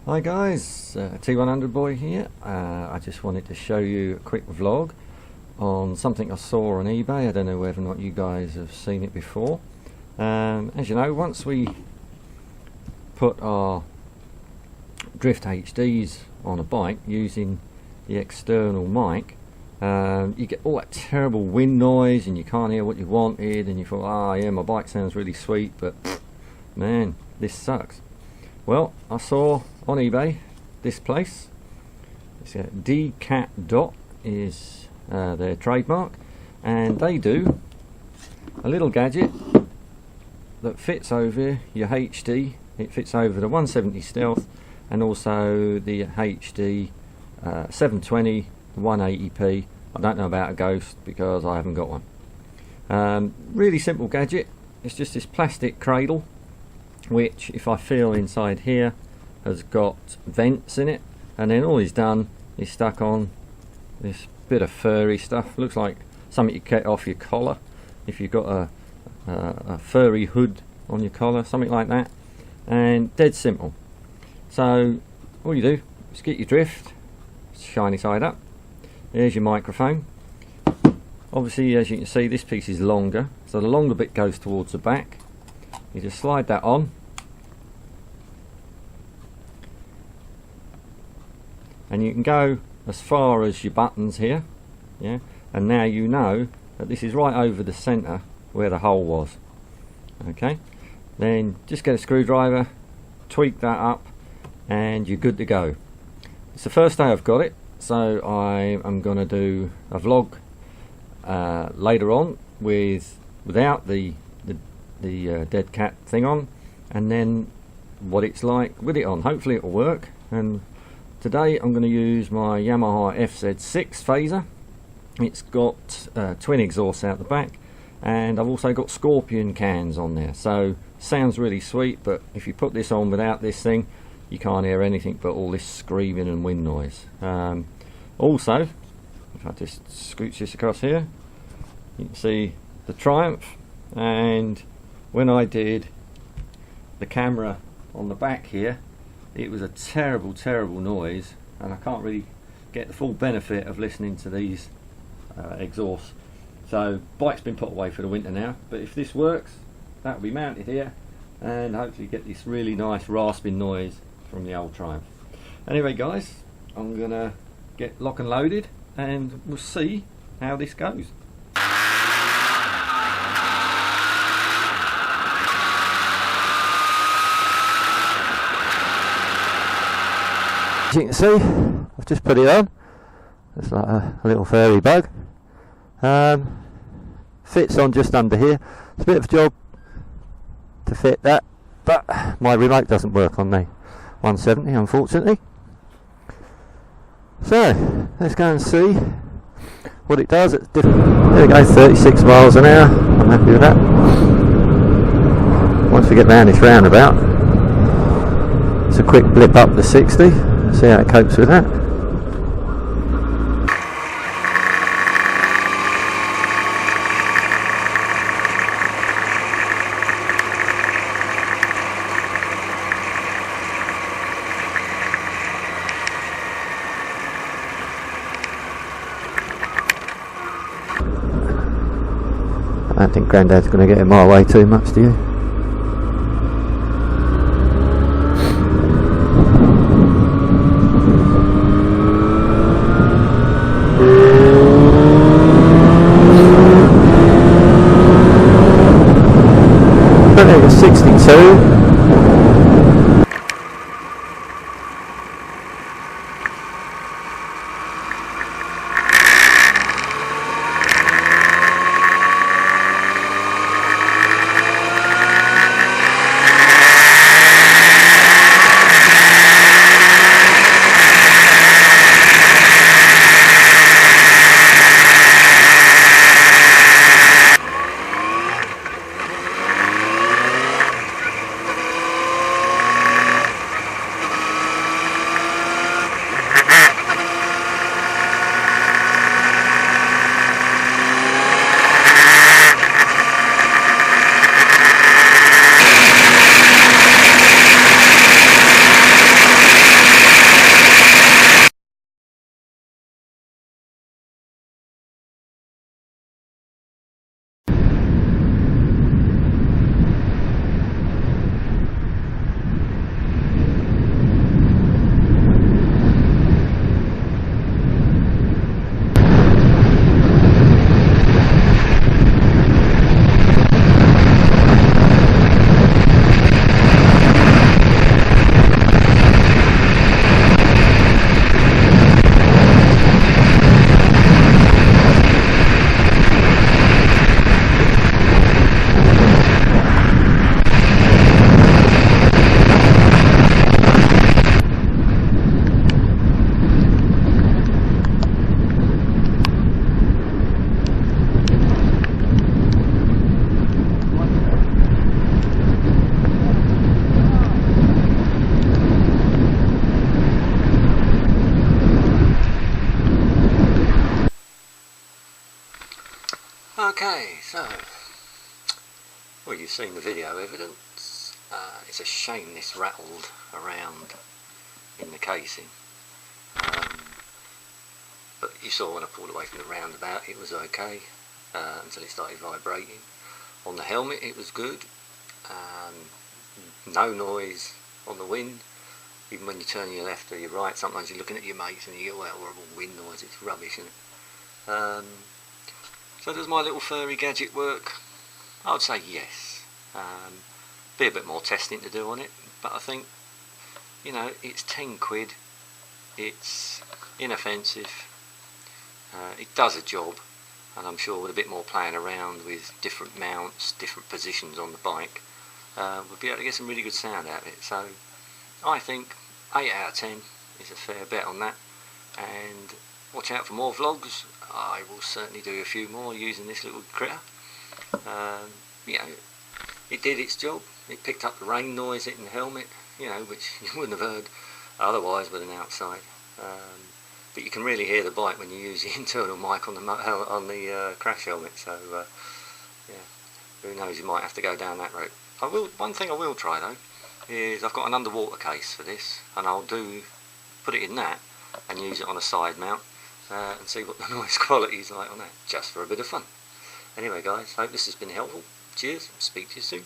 Hi guys, T100 Boy here. I just wanted to show you a quick vlog on something I saw on eBay. I don't know whether or not you guys have seen it before. As you know, once we put our Drift HDs on a bike using the external mic, you get all that terrible wind noise and you can't hear what you wanted, and you thought, ah yeah, my bike sounds really sweet, but man, this sucks. Well, I saw on eBay this place. It's DCat Dot is their trademark, and they do a little gadget that fits over your HD. It fits over the 170 Stealth and also the HD 720 180p. I don't know about a Ghost because I haven't got one. Really simple gadget. It's just this plastic cradle, which, if I feel inside here, has got vents in it, and then all he's done is stuck on this bit of furry stuff. Looks like something you get off your collar if you've got a furry hood on your collar, something like that. And dead simple. So all you do is get your Drift, shiny side up. There's your microphone. Obviously, as you can see, this piece is longer, so the longer bit goes towards the back. You just slide that on, and you can go as far as your buttons here, yeah. And now you know that this is right over the center where the hole was. Okay, then just get a screwdriver, tweak that up, and you're good to go. It's the first day I've got it, so I am going to do a vlog later on without the dead cat thing on, and then what it's like with it on. Hopefully it will work. And today I'm going to use my Yamaha FZ6 phaser. It's got twin exhausts out the back, and I've also got Scorpion cans on there, so sounds really sweet. But if you put this on without this thing, you can't hear anything but all this screaming and wind noise. Also, if I just scooch this across here, you can see the Triumph, and when I did the camera on the back here, it was a terrible noise, and I can't really get the full benefit of listening to these exhausts. So bike's been put away for the winter now, but if this works, that will be mounted here and hopefully get this really nice rasping noise from the old Triumph. Anyway guys, I'm gonna get lock and loaded and we'll see how this goes. As you can see, I've just put it on. It's like a little furry bug. Fits on just under here. It's a bit of a job to fit that, but my remote doesn't work on the 170, unfortunately. So let's go and see what it does. It's different. There we go, 36 miles an hour. I'm happy with that. Once we get round this roundabout, it's a quick blip up to 60. See how it copes with that. I don't think Grandad's going to get in my way too much, do you? I think it's 62. you've seen the video evidence. It's a shame this rattled around in the casing. But you saw when I pulled away from the roundabout it was okay until it started vibrating. On the helmet it was good. No noise on the wind. Even when you turn your left or your right, sometimes you're looking at your mates and you get that horrible wind noise. It's rubbish, isn't it? So does my little furry gadget work? I would say yes. Be a bit more testing to do on it, but I think, you know, it's 10 quid. It's inoffensive. It does a job, and I'm sure with a bit more playing around with different mounts, different positions on the bike, we'll be able to get some really good sound out of it. So I think 8 out of 10 is a fair bet on that. And watch out for more vlogs. I will certainly do a few more using this little critter. You know, it did its job. It picked up the rain noise hitting the helmet, you know, which you wouldn't have heard otherwise with an outside. But you can really hear the bike when you use the internal mic on the crash helmet. So yeah, who knows? You might have to go down that route. One thing I will try though is I've got an underwater case for this, and I'll put it in that and use it on a side mount and see what the noise quality is like on that, just for a bit of fun. Anyway guys, hope this has been helpful. Cheers, speak to you soon.